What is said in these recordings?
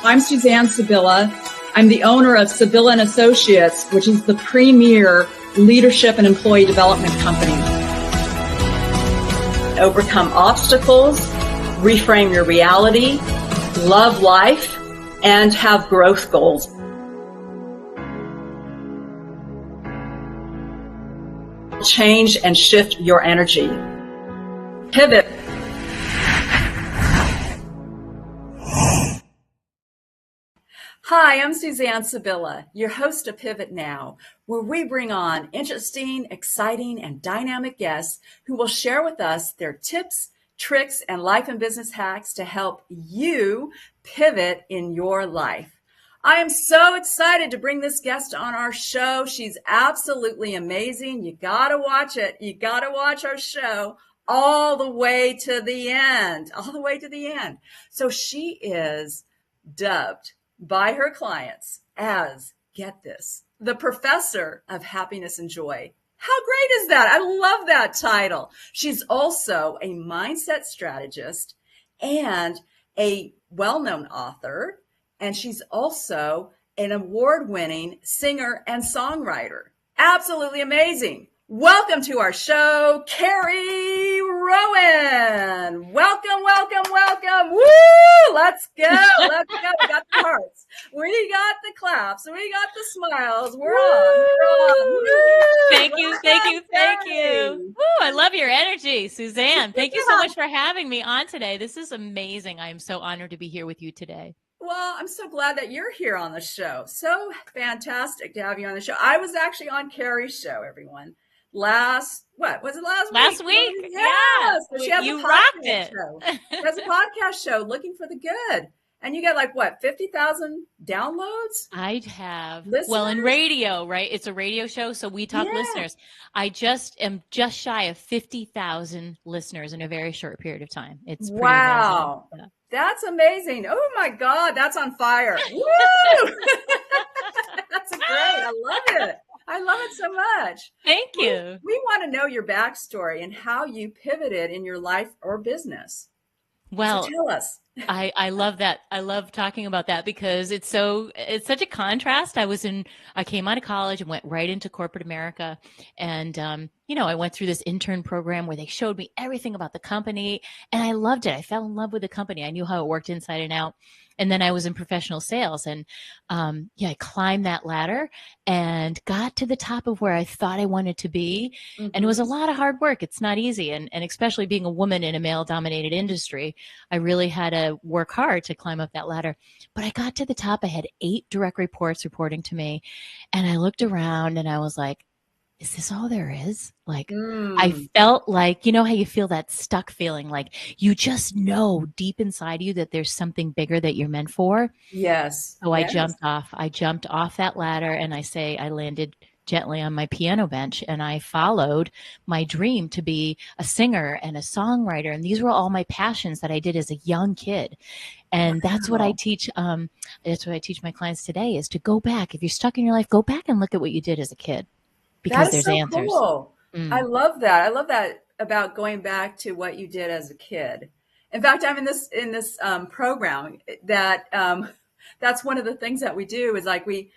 I'm Suzanne Sibylla. I'm the owner of Sibylla & Associates, which is the premier leadership and employee development company. Overcome obstacles, reframe your reality, love life, and have growth goals. Change and shift your energy. Pivot. Hi, I'm Suzanne Sibylla, your host of Pivot Now, where we bring on interesting, exciting, and dynamic guests who will share with us their tips, tricks, and life and business hacks to help you pivot in your life. I am so excited to bring this guest on our show. She's absolutely amazing. You gotta watch it. You gotta watch our show all the way to the end, So she is dubbed by her clients as, get this, the professor of happiness and joy. How great is that? I love that title. She's also a mindset strategist and a well-known author, and she's also an award-winning singer and songwriter. Absolutely amazing. Welcome to our show, Carrie Rowan. Welcome, welcome, welcome. Woo! Let's go. Let's go. We got the hearts. We got the claps. We got the smiles. We're on. Woo! Thank you. Woo, I love your energy, Suzanne. Thank you so much for having me on today. This is amazing. I am so honored to be here with you today. Well, I'm so glad that you're here on the show. So fantastic to have you on the show. I was actually on Carrie's show, everyone. Last week? Last week. Yeah. So she has you a rocked podcast it. show. She has a podcast show, Looking for the Good. And you get 50,000 downloads? I'd have. Listeners? Well, in radio, right? It's a radio show, so we talk listeners. I am just shy of 50,000 listeners in a very short period of time. It's pretty wow. amazing. Yeah. That's amazing. Oh my God, that's on fire. Woo! That's great. I love it so much. Thank you. We want to know your backstory and how you pivoted in your life or business. Well, so tell us. I love that. I love talking about that because it's such a contrast. I came out of college and went right into corporate America. And, I went through this intern program where they showed me everything about the company and I loved it. I fell in love with the company. I knew how it worked inside and out. And then I was in professional sales and, I climbed that ladder and got to the top of where I thought I wanted to be. Mm-hmm. And it was a lot of hard work. It's not easy. And especially being a woman in a male dominated industry, I really had to work hard to climb up that ladder. But I got to the top. I had 8 direct reports reporting to me. And I looked around and I was like, is this all there is? I felt like, you know how you feel that stuck feeling, like you just know deep inside you that there's something bigger that you're meant for. Yes. So I jumped off that ladder and I landed gently on my piano bench and I followed my dream to be a singer and a songwriter. And these were all my passions that I did as a young kid. And that's what I teach. That's what I teach my clients today is to go back. If you're stuck in your life, go back and look at what you did as a kid. Because there's answers. Cool. I love that. I love that about going back to what you did as a kid. In fact, I'm in this program that that's one of the things that we do is I'm going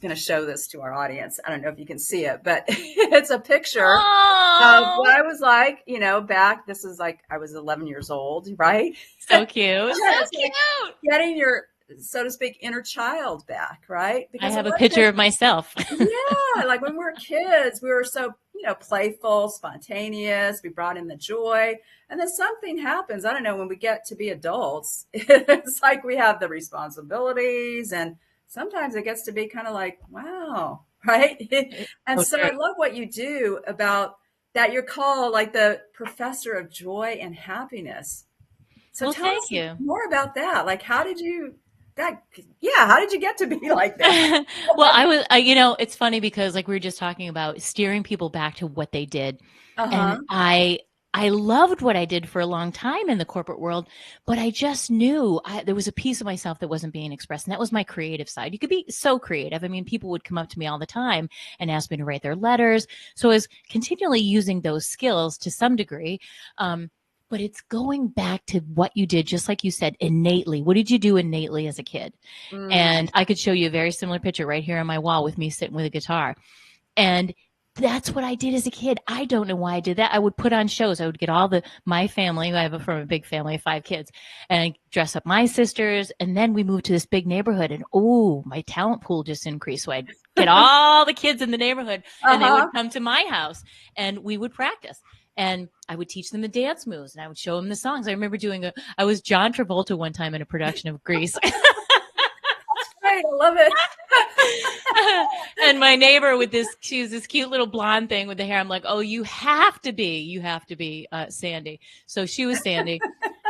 to show this to our audience. I don't know if you can see it, but it's a picture of what I was like, back. This is I was 11 years old, right? So cute. So cute. Getting your, so to speak, inner child back, right? Because I have a picture of myself. Yeah, when we were kids, we were so, playful, spontaneous. We brought in the joy. And then something happens. I don't know, when we get to be adults, it's like we have the responsibilities. And sometimes it gets to be kind of wow, right? And so I love what you do about that. You're called the professor of joy and happiness. So tell us more about that. How did you get to be like that? Well, it's funny because we were just talking about steering people back to what they did. And I loved what I did for a long time in the corporate world, but I just knew there was a piece of myself that wasn't being expressed. And that was my creative side. You could be so creative. I mean, people would come up to me all the time and ask me to write their letters. So I was continually using those skills to some degree. but it's going back to what you did, just like you said, innately. What did you do innately as a kid? Mm. And I could show you a very similar picture right here on my wall with me sitting with a guitar. And that's what I did as a kid. I don't know why I did that. I would put on shows. I would get all my family. I have from a big family of 5 kids, and I dress up my sisters. And then we moved to this big neighborhood, and my talent pool just increased. So I'd get all the kids in the neighborhood, and they would Uh-huh. come to my house, and we would practice. And I would teach them the dance moves, and I would show them the songs. I remember I was John Travolta one time in a production of Grease. That's great. I love it. And my neighbor she was this cute little blonde thing with the hair. I'm like, oh, you have to be Sandy. So she was Sandy,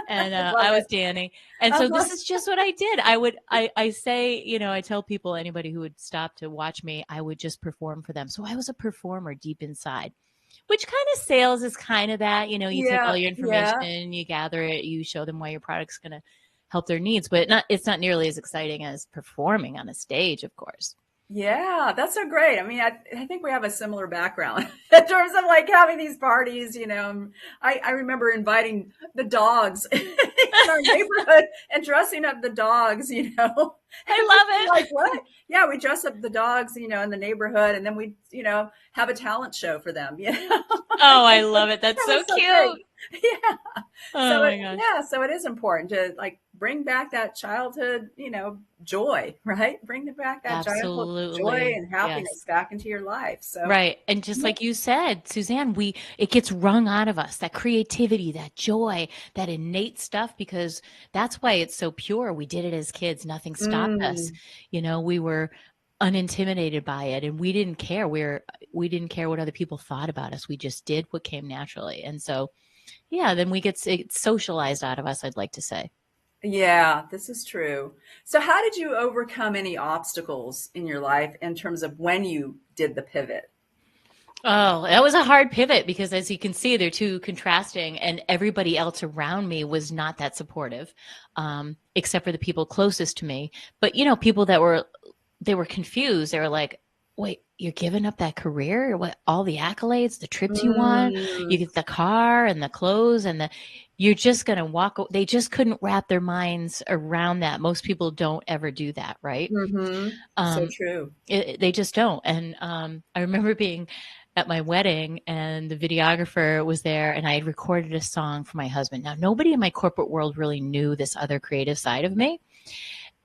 and I love I was it. Danny. And so Uh-huh. this is just what I did. I say, I tell people, anybody who would stop to watch me, I would just perform for them. So I was a performer deep inside, which kind of sales is kind of that, you take all Yeah, your yeah. information, you gather it, you show them why your product's going to help their needs, but it's not nearly as exciting as performing on a stage, of course. Yeah, that's so great. I mean, I think we have a similar background in terms of like having these parties, you know. I remember inviting the dogs in our neighborhood and dressing up the dogs, you know. I And people were love like, it. what? Yeah, we dress up the dogs, you know, in the neighborhood, and then we, you know, have a talent show for them, you know. Oh, I It was, love it. That's it so was so great. cute. Yeah. Oh my gosh. So it is important to like bring back that childhood, you know, joy, right? Bring back that childhood joy Absolutely. and Yes. happiness back into your life. So Right. And just yeah. like you said, Suzanne, it gets wrung out of us, that creativity, that joy, that innate stuff, because that's why it's so pure. We did it as kids. Nothing stopped us. Mm, We were unintimidated by it, and we didn't care. We didn't care what other people thought about us. We just did what came naturally. And so, yeah, then it's socialized out of us, I'd like to say. yeah, this is true. So how did you overcome any obstacles in your life in terms of when you did the pivot? Oh, that was a hard pivot because, as you can see, they're too contrasting, and everybody else around me was not that supportive, except for the people closest to me. But people they were confused. They were like, "Wait, you're giving up that career? What? All the accolades, the trips you want, you Mm, get the car and the clothes, and you're just gonna walk?" They just couldn't wrap their minds around that. Most people don't ever do that, right? mm-hmm. So Um, true. they just don't. And I remember being at my wedding, and the videographer was there, and I had recorded a song for my husband. Now, nobody in my corporate world really knew this other creative side of me.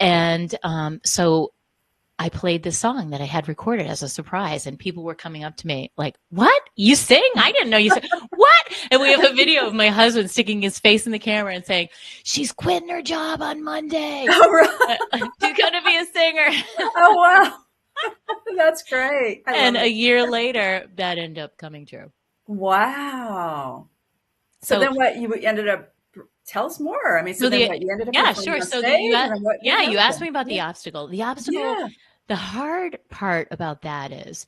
And so I played this song that I had recorded as a surprise, and people were coming up to me like, "What? You sing? I didn't know you sing. What?" And we have a video of my husband sticking his face in the camera and saying, "She's quitting her job on Monday. Oh, right. She's going to be a singer." Oh, wow. That's great. I And love a it. year later, that ended up coming true. Wow. So So, then what you ended up, tell us more. I mean, so so then the what, you ended up yeah, performing sure. on So stage and then what yeah, you asked happened? me about Yeah. the obstacle. The obstacle, Yeah. the hard part about that is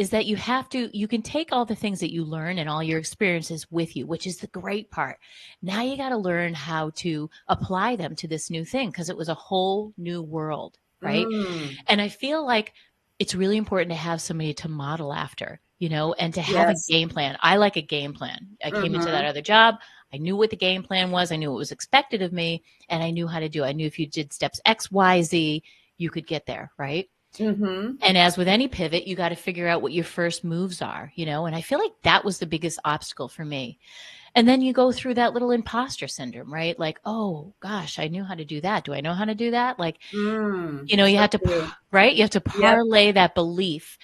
that you can take all the things that you learn and all your experiences with you, which is the great part. Now you got to learn how to apply them to this new thing, because it was a whole new world, right? Mm. And I feel like it's really important to have somebody to model after, and to have a Yes. game plan. I like a game plan. I came into that Mm-hmm. other job. I knew what the game plan was. I knew what was expected of me, and I knew how to do it. I knew if you did steps X, Y, Z, you could get there, right? Mm-hmm. And as with any pivot, you got to figure out what your first moves are, and I feel like that was the biggest obstacle for me. And then you go through that little imposter syndrome, right? Like, oh gosh, I knew how to do that. Do I know how to do that? Like, Mm. you So have to, true. right? You have to Yep. parlay that belief.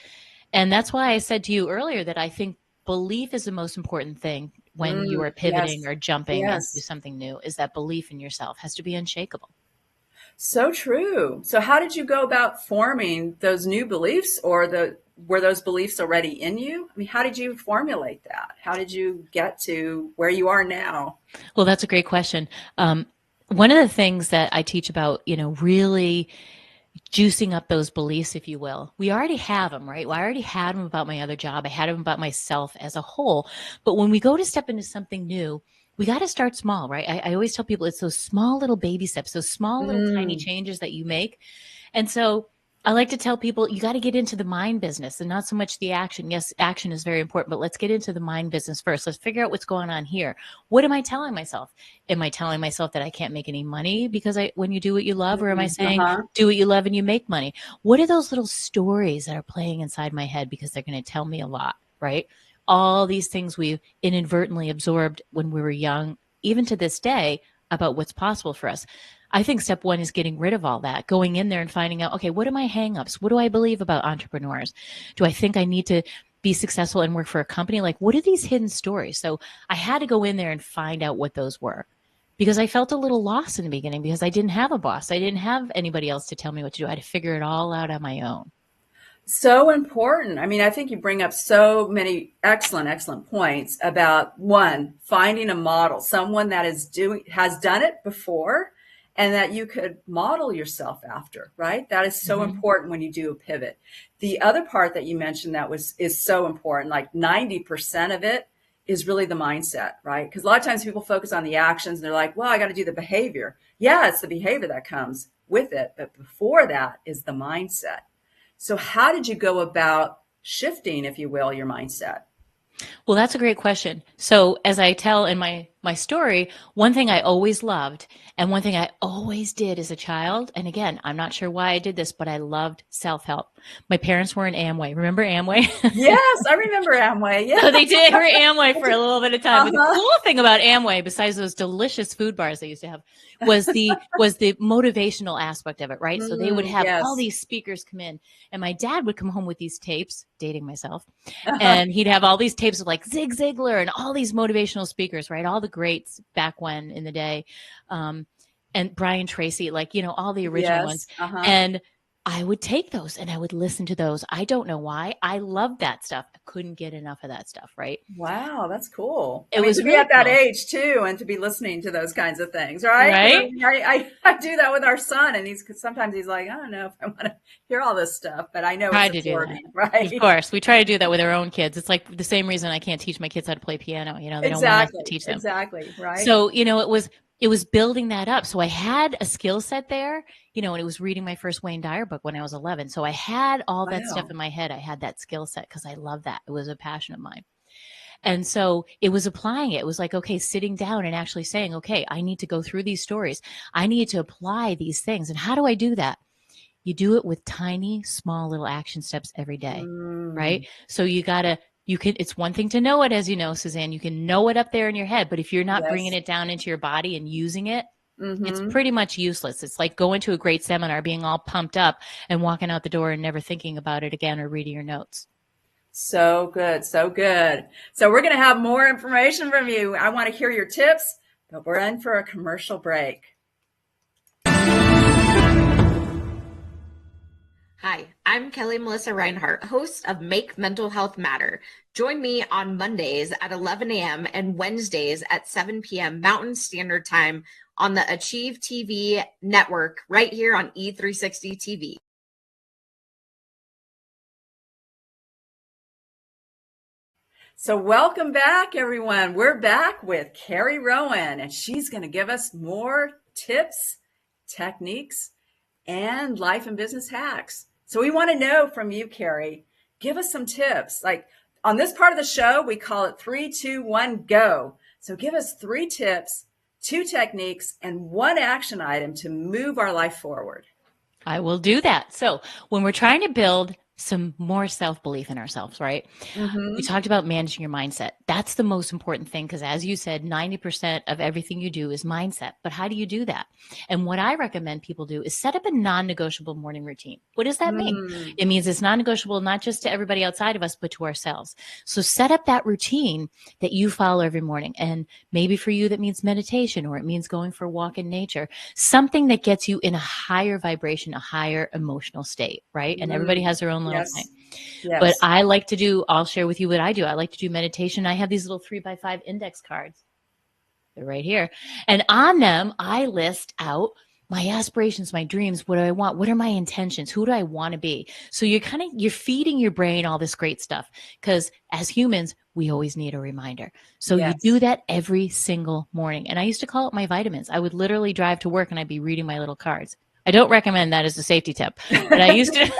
And that's why I said to you earlier that I think belief is the most important thing when you Mm. are pivoting Yes. or jumping into Yes. something new, is that belief in yourself has to be unshakable. So true. So how did you go about forming those new beliefs, or were those beliefs already in you? I mean, how did you formulate that? How did you get to where you are now? Well, that's a great question. One of the things that I teach about, really juicing up those beliefs, if you will. We already have them, right? Well, I already had them about my other job. I had them about myself as a whole. But when we go to step into something new, we got to start small, right? I always tell people it's those small little baby steps, those small little tiny Mm. changes that you make. And so I like to tell people you got to get into the mind business and not so much the action. Yes, action is very important, but let's get into the mind business first. Let's figure out what's going on here. What am I telling myself? Am I telling myself that I can't make any money because when you do what you love, or am I saying Uh-huh. do what you love and you make money? What are those little stories that are playing inside my head because they're going to tell me a lot, right? All these things we inadvertently absorbed when we were young, even to this day, about what's possible for us. I think step one is getting rid of all that, going in there and finding out, okay, what are my hangups? What do I believe about entrepreneurs? Do I think I need to be successful and work for a company? Like, what are these hidden stories? So I had to go in there and find out what those were, because I felt a little lost in the beginning because I didn't have a boss. I didn't have anybody else to tell me what to do. I had to figure it all out on my own. So important. I mean, I think you bring up so many excellent points about one, finding a model, someone that has done it before and that you could model yourself after, right? That is so Mm-hmm. important when you do a pivot. The other part that you mentioned is so important, like 90% of it is really the mindset, right? Because a lot of times people focus on the actions and they're like, well, I got to do the behavior. Yeah, it's the behavior that comes with it. But before that is the mindset. So how did you go about shifting, if you will, your mindset? Well, that's a great question. So, as I tell in my story, one thing I always loved and one thing I always did as a child, and again, I'm not sure why I did this, but I loved self-help. My parents were in Amway. Remember Amway? Yes, I remember Amway. Yeah. So they did were Amway for a little bit of time. But the Uh-huh. cool thing about Amway, besides those delicious food bars they used to have, was the motivational aspect of it, right? So they would have all Yes. these speakers come in, and my dad would come home with these tapes, dating myself, Uh-huh. and he'd have all these tapes of like Zig Ziglar and all these motivational speakers, right? All the greats back when in the day, um, and Brian Tracy, like all the original ones, Yes. Uh-huh. and I would take those and I would listen to those. I don't know why. I loved that stuff. I couldn't get enough of that stuff, right? Wow, that's cool. I It mean, was to be really at that cool, age too, and to be listening to those kinds of things, right? Because right? I do that with our son, and sometimes he's like, I don't know if I want to hear all this stuff, but I know it's Tried to do that. absorbing, Of right? course, we try to do that with our own kids. It's like the same reason I can't teach my kids how to play piano. They don't want us to Exactly. teach them. Exactly. Right. So, it was building that up. So I had a skill set there, and it was reading my first Wayne Dyer book when I was 11. So I had all that stuff Wow. in my head. I had that skill set because I love that. It was a passion of mine. And so it was applying it. It was like, okay, sitting down and actually saying, okay, I need to go through these stories. I need to apply these things. And how do I do that? You do it with tiny, small little action steps every day, right? Mm, So it's one thing to know it, as you know, Suzanne, you can know it up there in your head, but if you're not bringing yes. it down into your body and using it, it's Mm-hmm. pretty much useless. It's like going to a great seminar, being all pumped up and walking out the door and never thinking about it again or reading your notes. So good, so good. So we're going to have more information from you. I want to hear your tips, but we're in for a commercial break. Hi, I'm Kelly Melissa Reinhart, host of Make Mental Health Matter. Join me on Mondays at 11 a.m. and Wednesdays at 7 p.m. Mountain Standard Time on the Achieve TV network right here on E360 TV. So welcome back, everyone. We're back with Carrie Rowan, and she's going to give us more tips, techniques, and life and business hacks. So we want to know from you, Carrie, give us some tips. Like on this part of the show, we call it 3, 2, 1, go. So give us 3 tips, 2 techniques, and 1 action item to move our life forward. I will do that. So when we're trying to build some more self-belief in ourselves, right? We Mm-hmm. talked about managing your mindset. That's the most important thing because, as you said, 90% of everything you do is mindset. But how do you do that? And what I recommend people do is set up a non negotiable morning routine. What does that mean? Mm, It means it's non negotiable not just to everybody outside of us, but to ourselves. So set up that routine that you follow every morning. And maybe for you, that means meditation or it means going for a walk in nature, something that gets you in a higher vibration, a higher emotional state, right? And everybody mm. has their own little thing. Yes. But Yes. I'll share with you what I do. I like to do meditation. I have these little 3x5 index cards. They're right here. And on them, I list out my aspirations, my dreams, what do I want? What are my intentions? Who do I want to be? So you're feeding your brain all this great stuff because as humans, we always need a reminder. So you do Yes. that every single morning. And I used to call it my vitamins. I would literally drive to work and I'd be reading my little cards. I don't recommend that as a safety tip, but I used to,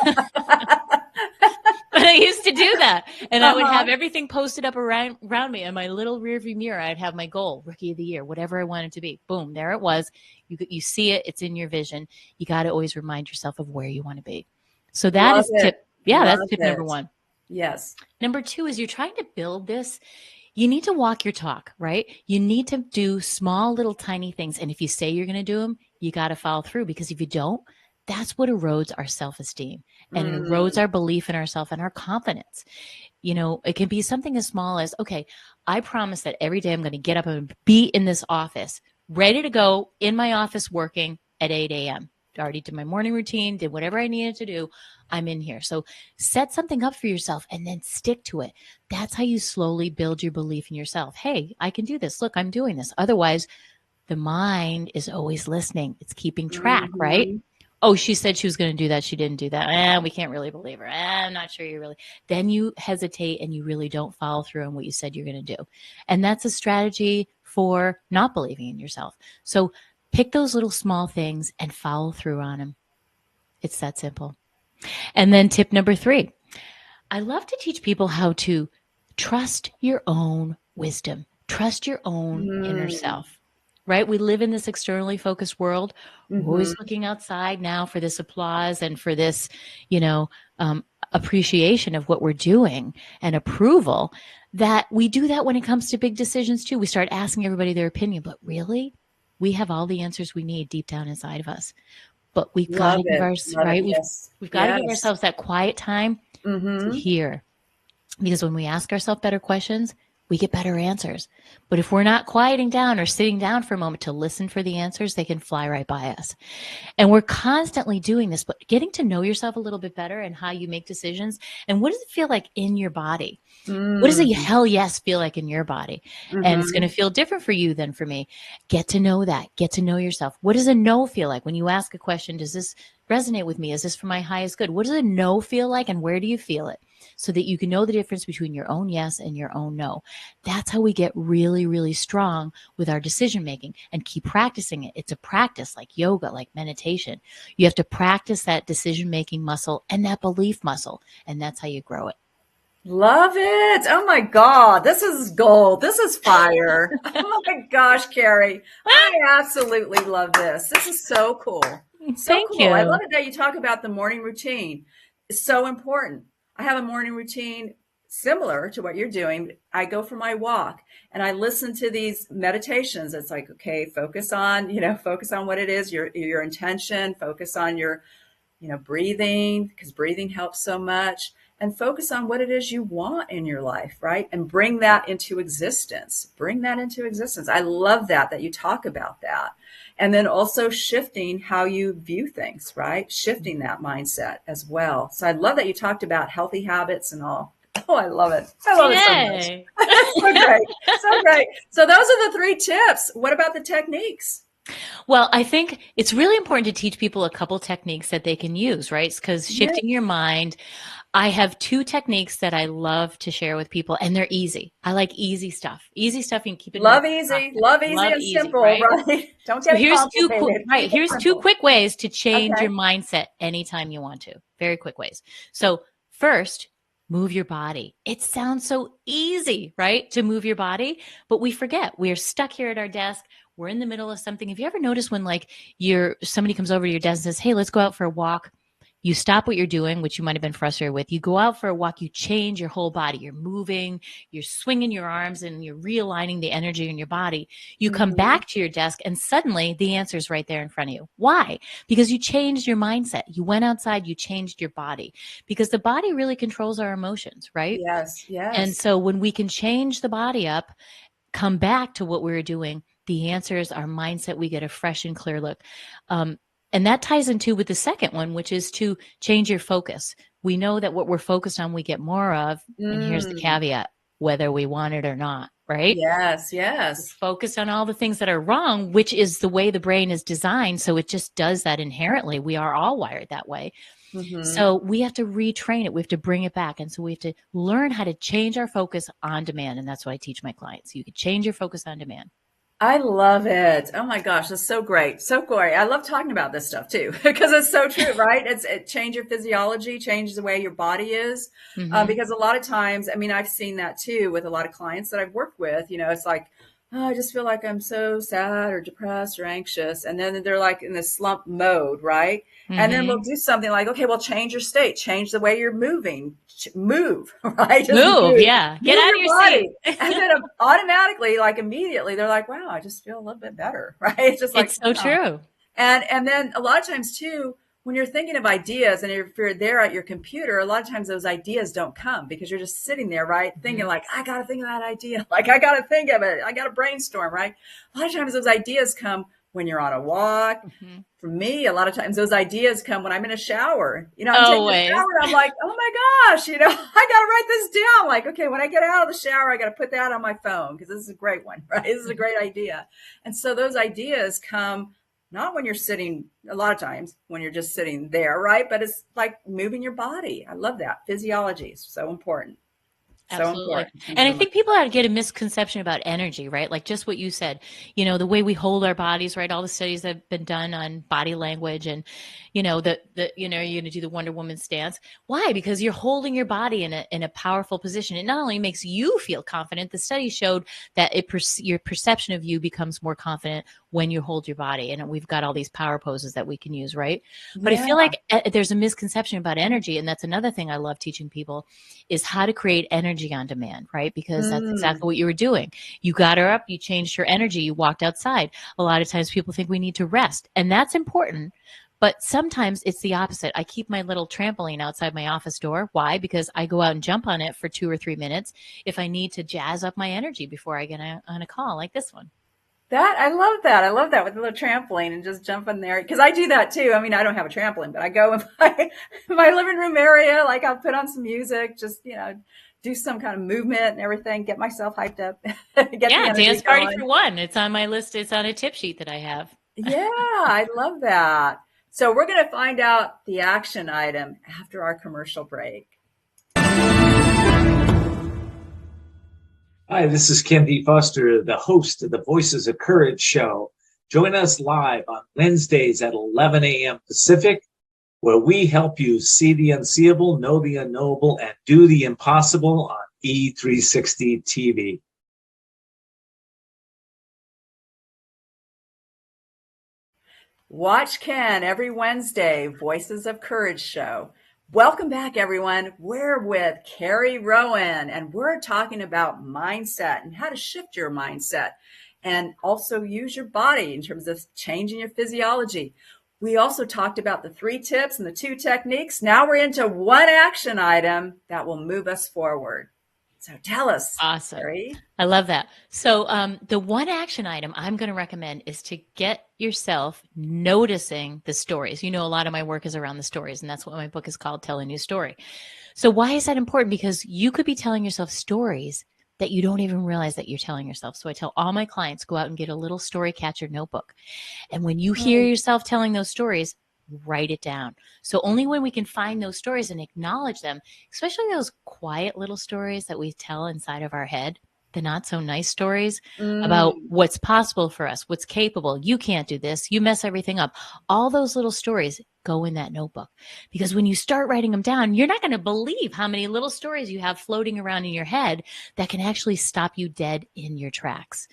but I used to do that. And I would have everything posted up around me in my little rearview mirror. I'd have my goal, rookie of the year, whatever I wanted to be. Boom, there it was. You see it. It's in your vision. You got to always remind yourself of where you want to be. So that is tip. Yeah, that's tip number one. Yes. Number two is you're trying to build this. You need to walk your talk, right? You need to do small, little, tiny things. And if you say you're going to do them, you got to follow through, because if you don't, that's what erodes our self-esteem and it erodes our belief in ourselves and our confidence. It can be something as small as, okay, I promise that every day I'm going to get up and be in this office, ready to go in my office working at 8 a.m. Already did my morning routine, did whatever I needed to do. I'm in here. So set something up for yourself and then stick to it. That's how you slowly build your belief in yourself. Hey, I can do this. Look, I'm doing this. Otherwise, the mind is always listening. It's keeping track, right? Oh, she said she was going to do that. She didn't do that. We can't really believe her. I'm not sure you really. Then you hesitate and you really don't follow through on what you said you're going to do. And that's a strategy for not believing in yourself. So pick those little small things and follow through on them. It's that simple. And then tip number 3, I love to teach people how to trust your own wisdom, trust your own inner self, right? We live in this externally focused world. We're always looking outside now for this applause and for this, appreciation of what we're doing and approval, that we do that when it comes to big decisions too. We start asking everybody their opinion, but really, we have all the answers we need deep down inside of us. But we've got to give we've got to give ourselves that quiet time to hear. Because when we ask ourselves better questions, we get better answers. But if we're not quieting down or sitting down for a moment to listen for the answers, they can fly right by us. And we're constantly doing this, but getting to know yourself a little bit better and how you make decisions. And what does it feel like in your body? What does a hell yes feel like in your body? And it's going to feel different for you than for me. Get to know that. Get to know yourself. What does a no feel like? When you ask a question, does this resonate with me? Is this for my highest good? What does a no feel like and where do you feel it? So that you can know the difference between your own yes and your own no. That's how we get really, really strong with our decision making, and keep practicing it. It's a practice like yoga, like meditation. You have to practice that decision making muscle and that belief muscle, and that's how you grow it. Love it. Oh my God. This is gold. This is fire. Oh my gosh, Carrie. I absolutely love this. This is so cool. So Thank cool. you. I love it that you talk about the morning routine. It's so important. I have a morning routine similar to what you're doing. I go for my walk and I listen to these meditations. It's like, okay, focus on what it is, your intention, focus on your, breathing, because breathing helps so much, and focus on what it is you want in your life, right? And bring that into existence. I love that you talk about that. And then also shifting how you view things, right? Shifting that mindset as well. So I love that you talked about healthy habits and all. Oh, I love it. I love it so much. So great. So great. So those are the 3 tips. What about the techniques? Well, I think it's really important to teach people a couple techniques that they can use, right? Because shifting your mind, I have 2 techniques that I love to share with people, and they're easy. I like easy stuff. Easy stuff you can keep it. Love easy and simple, right? Don't get complicated. Here's 2 quick ways to change your mindset anytime you want to. Very quick ways. So first, move your body. It sounds so easy, right? To move your body, but we forget. We are stuck here at our desk. We're in the middle of something. Have you ever noticed when somebody comes over to your desk and says, hey, let's go out for a walk? You stop what you're doing, which you might have been frustrated with. You go out for a walk, you change your whole body. You're moving, you're swinging your arms, and you're realigning the energy in your body. You come back to your desk and suddenly the answer is right there in front of you. Why? Because you changed your mindset. You went outside, you changed your body, because the body really controls our emotions, right? Yes. And so when we can change the body up, come back to what we were doing, the answer is our mindset. We get a fresh and clear look. And that ties into with the second one, which is to change your focus. We know that what we're focused on, we get more of. And here's the caveat, whether we want it or not, right? Yes. We're focused on all the things that are wrong, which is the way the brain is designed. So it just does that inherently. We are all wired that way. So we have to retrain it. We have to bring it back. And so we have to learn how to change our focus on demand. And that's what I teach my clients. You can change your focus on demand. I love it. Oh my gosh, that's so great. So great. I love talking about this stuff too, because it's so true, right? It change your physiology, change the way your body is. Hmm. Because a lot of times, I mean, I've seen that too with a lot of clients that I've worked with, it's like, oh, I just feel like I'm so sad or depressed or anxious. And then they're like in this slump mode, right? And then we'll Hmm. do something like, okay, well, change your state, change the way you're moving, move, right? Just Move. move, Yeah. Get move out of your your seat. body. And then automatically, like immediately, they're like, wow, I just feel a little bit better, right? It's just like, It's so wow. true. And then a lot of times too, when you're thinking of ideas and if you're there at your computer, a lot of times those ideas don't come because you're just sitting there, right? Thinking Hmm. like, I got to think of that idea. Like, I got to think of it. I got to brainstorm, right? A lot of times those ideas come when you're on a walk. Hmm. For me, a lot of times those ideas come when I'm in a shower. I'm taking a Always. shower and I'm like, oh my gosh, I got to write this down. Like, okay, when I get out of the shower, I got to put that on my phone because this is a great one, right? This is a great idea. And so those ideas come not when you're sitting, a lot of times when you're just sitting there, right? But it's like moving your body. I love that. Physiology is so important. So Absolutely. important. Change And I your mind. think people have to get a misconception about energy, right? Like just what you said, the way we hold our bodies, right? All the studies that have been done on body language and, you're going to do the Wonder Woman stance. Why? Because you're holding your body in a powerful position. It not only makes you feel confident, the study showed that your perception of you becomes more confident when you hold your body. And we've got all these power poses that we can use, right? But I Yeah. feel like there's a misconception about energy. And that's another thing I love teaching people is how to create energy on demand, right? Because that's Mm. exactly what you were doing. You got her up, you changed her energy, you walked outside. A lot of times people think we need to rest, and that's important. But sometimes it's the opposite. I keep my little trampoline outside my office door. Why? Because I go out and jump on it for 2 or 3 minutes if I need to jazz up my energy before I get on a call like this one. That I love that. I love that with the little trampoline and just jump in there because I do that too. I mean, I don't have a trampoline, but I go in my living room area. Like I'll put on some music, just do some kind of movement and everything, get myself hyped up, get the Yeah, energy dance party going. for one. It's on my list. It's on a tip sheet that I have. Yeah, I love that. So we're going to find out the action item after our commercial break. Hi, this is Ken D. Foster, the host of the Voices of Courage show. Join us live on Wednesdays at 11 a.m. Pacific, where we help you see the unseeable, know the unknowable, and do the impossible on E360 TV. Watch Ken every Wednesday, Voices of Courage show. Welcome back, everyone. We're with Carrie Rowan, and we're talking about mindset and how to shift your mindset and also use your body in terms of changing your physiology. We also talked about the 3 tips and the 2 techniques. Now we're into one action item that will move us forward. So tell us, Awesome. Carrie. I love that. So, the one action item I'm going to recommend is to get yourself noticing the stories. A lot of my work is around the stories, and that's what my book is called, Tell a New Story. So, why is that important? Because you could be telling yourself stories that you don't even realize that you're telling yourself. So, I tell all my clients go out and get a little story catcher notebook. And when you hear Right. yourself telling those stories, write it down. So only when we can find those stories and acknowledge them, especially those quiet little stories that we tell inside of our head, the not so nice stories about Mm. what's possible for us, what's capable. You can't do this. You mess everything up. All those little stories go in that notebook because when you start writing them down, you're not going to believe how many little stories you have floating around in your head that can actually stop you dead in your tracks.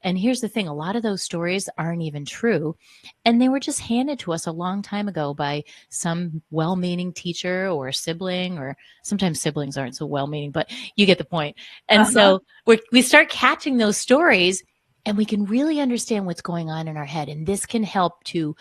And here's the thing, a lot of those stories aren't even true. And they were just handed to us a long time ago by some well meaning teacher or sibling, or sometimes siblings aren't so well meaning, but you get the point. And Uh-huh. so we start catching those stories and we can really understand what's going on in our head. And this can help to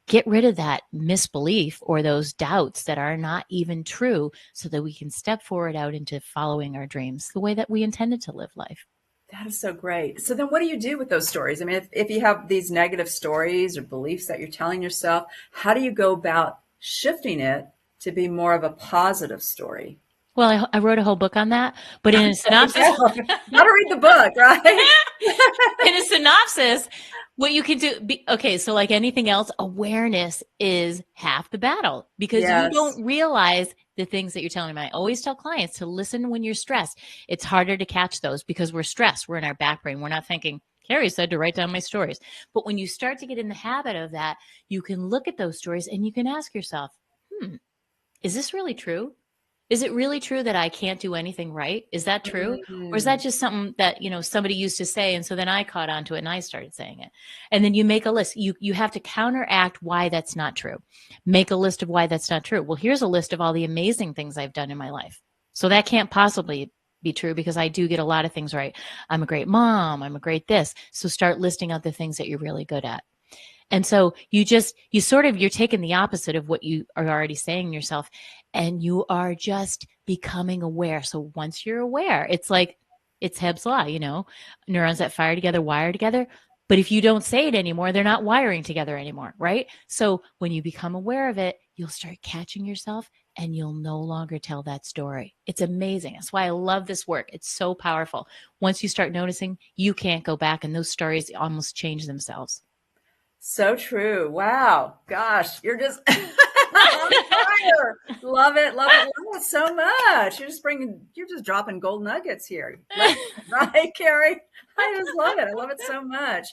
get rid of that misbelief or those doubts that are not even true so that we can step forward out into following our dreams the way that we intended to live life. That is so great. So then what do you do with those stories? I mean, if you have these negative stories or beliefs that you're telling yourself, how do you go about shifting it to be more of a positive story? Well, I wrote a whole book on that, but in a synopsis, Yeah. Gotta read the book, right? in a synopsis, what you can do, okay, so like anything else, awareness is half the battle because you Yes. don't realize the things that you're telling them. I always tell clients to listen when you're stressed. It's harder to catch those because we're stressed. We're in our back brain. We're not thinking, Carrie said to write down my stories. But when you start to get in the habit of that, you can look at those stories and you can ask yourself, is this really true? Is it really true that I can't do anything right? Is that true? Or is that just something that, somebody used to say, and so then I caught on to it and I started saying it? And then you make a list. You have to counteract why that's not true. Make a list of why that's not true. Well, here's a list of all the amazing things I've done in my life. So that can't possibly be true because I do get a lot of things right. I'm a great mom. I'm a great this. So start listing out the things that you're really good at. And so you're taking the opposite of what you are already saying yourself, and you are just becoming aware. So once you're aware, it's like, it's Hebb's law, neurons that fire together, wire together. But if you don't say it anymore, they're not wiring together anymore, right? So when you become aware of it, you'll start catching yourself and you'll no longer tell that story. It's amazing. That's why I love this work. It's so powerful. Once you start noticing, you can't go back, and those stories almost change themselves. So true. Wow. Gosh, you're just on fire. Love it. Love it. Love it so much. You're just dropping gold nuggets here. Right, Carrie? I just love it. I love it so much.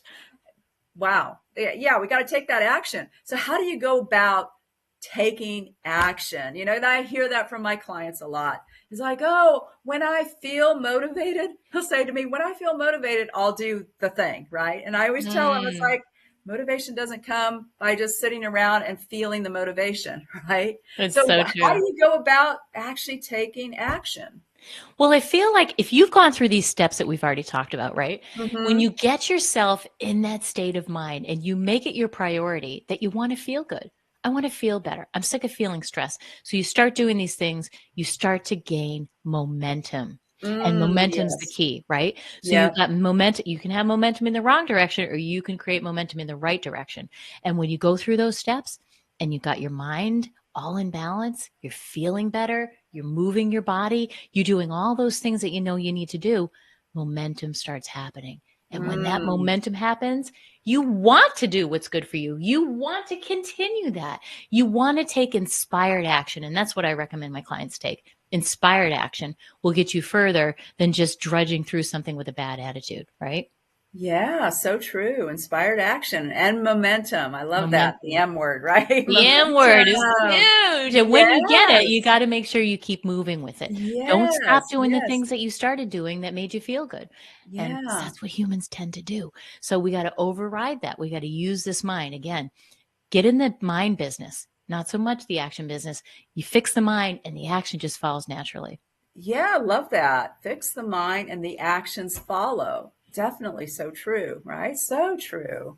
Wow. Yeah, we got to take that action. So how do you go about taking action? I hear that from my clients a lot. It's like, oh, when I feel motivated, he'll say to me, when I feel motivated, I'll do the thing, right? And I always tell him, it's like, motivation doesn't come by just sitting around and feeling the motivation, right? It's so so how true. do you go about actually taking action? Well, I feel like if you've gone through these steps that we've already talked about, right? Mm-hmm. When you get yourself in that state of mind and you make it your priority that you want to feel good. I want to feel better. I'm sick of feeling stressed. So you start doing these things, you start to gain momentum. And momentum's the Yes. key, right? So Yeah. you've got momentum. You can have momentum in the wrong direction, or you can create momentum in the right direction. And when you go through those steps and you've got your mind all in balance, you're feeling better, you're moving your body, you're doing all those things that you know you need to do, momentum starts happening. And when that momentum happens, you want to do what's good for you. You want to continue that. You want to take inspired action. And that's what I recommend my clients take. Inspired action will get you further than just drudging through something with a bad attitude, right? Yeah, so true. Inspired action and momentum. I love that. The M word, right? The M word is huge. And when you get it, you got to make sure you keep moving with it. Don't stop doing the things that you started doing that made you feel good. And that's what humans tend to do. So we got to override that. We got to use this mind. Again, get in the mind business, not so much the action business. You fix the mind and the action just follows naturally. Yeah, love that. Fix the mind and the actions follow. Definitely so true, right? So true.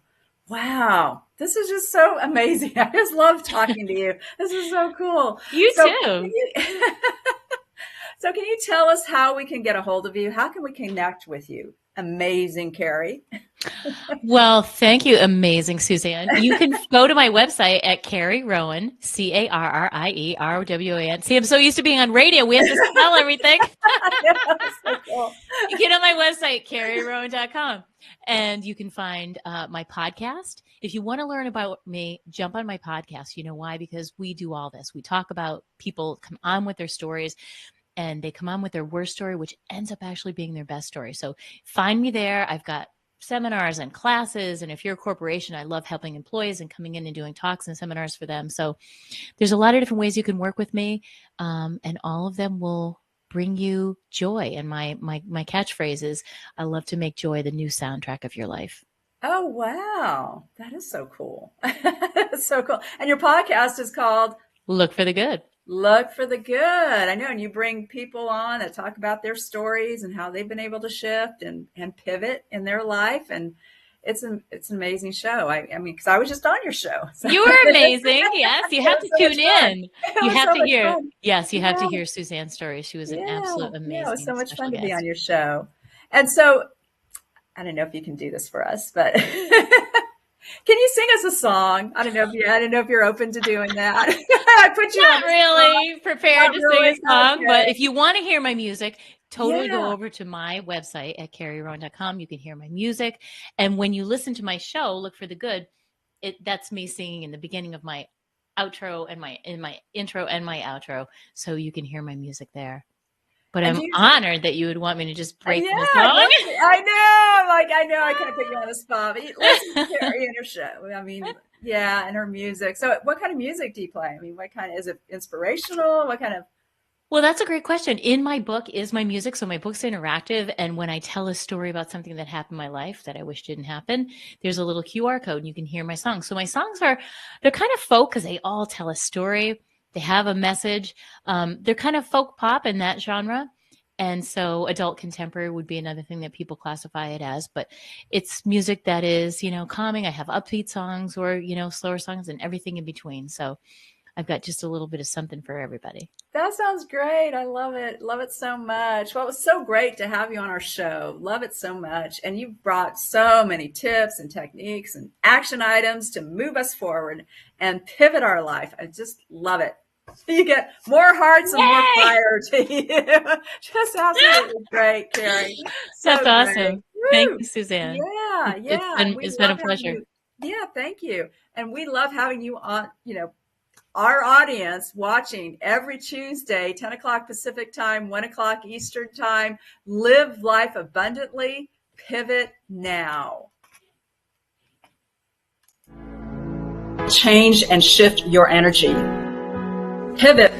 Wow. This is just so amazing. I just love talking to you. This is so cool. You too. So can you tell us how we can get a hold of you? How can we connect with you? Amazing, Carrie. Well, thank you. Amazing, Suzanne. You can go to my website at Carrie Rowan, CarrieRowan. See, I'm so used to being on radio. We have to spell everything. So cool. You get on my website, carrierowan.com, and you can find my podcast. If you want to learn about me, jump on my podcast. You know why? Because we do all this. We talk about people come on with their stories, and they come on with their worst story, which ends up actually being their best story. So find me there. I've got seminars and classes. And if you're a corporation, I love helping employees and coming in and doing talks and seminars for them. So there's a lot of different ways you can work with me. And all of them will bring you joy. And my catchphrase is, I love to make joy the new soundtrack of your life. Oh, wow. That is so cool. That's so cool. And your podcast is called Look for the Good. Look for the Good. I know. And you bring people on that talk about their stories and how they've been able to shift and pivot in their life. And it's an amazing show. I mean, because I was just on your show. So. You were amazing. Yes. You have to tune in. You have to hear. Fun. Yes. You have to hear Suzanne's story. She was an absolute amazing. Yeah, it was so much fun to guest. be on your show. And so I don't know if you can do this for us, but can you sing us a song? I don't know if you're open to doing that. I put you not really prepared to sing a song, okay. But if you want to hear my music, totally go over to my website at carrierowan.com. You can hear my music. And when you listen to my show, Look for the Good, that's me singing in the beginning of my outro and in my intro and my outro. So you can hear my music there. But And I'm honored that you would want me to just break in a I song. know I can't put you on the spot, but listen to Carrie and her show. I mean, yeah, and her music. So what kind of music do you play? I mean, what kind is it inspirational? What kind of? Well, that's a great question. In my book is my music. So my book's interactive. And when I tell a story about something that happened in my life that I wish didn't happen, there's a little QR code and you can hear my songs. So my songs they're kind of folk because they all tell a story. They have a message. They're kind of folk pop in that genre. And so adult contemporary would be another thing that people classify it as, but it's music that is, calming. I have upbeat songs or, slower songs and everything in between. So I've got just a little bit of something for everybody. That sounds great. I love it. Love it so much. Well, it was so great to have you on our show. Love it so much. And you've brought so many tips and techniques and action items to move us forward and pivot our life. I just love it. You get more hearts and more fire to you. Just absolutely great, Carrie. So that's awesome. Great. Thank you, Suzanne. Yeah. It's been a pleasure. Yeah, thank you. And we love having you on, our audience watching every Tuesday, 10 o'clock Pacific time, 1 o'clock Eastern time. Live life abundantly. Pivot now. Change and shift your energy. Pivot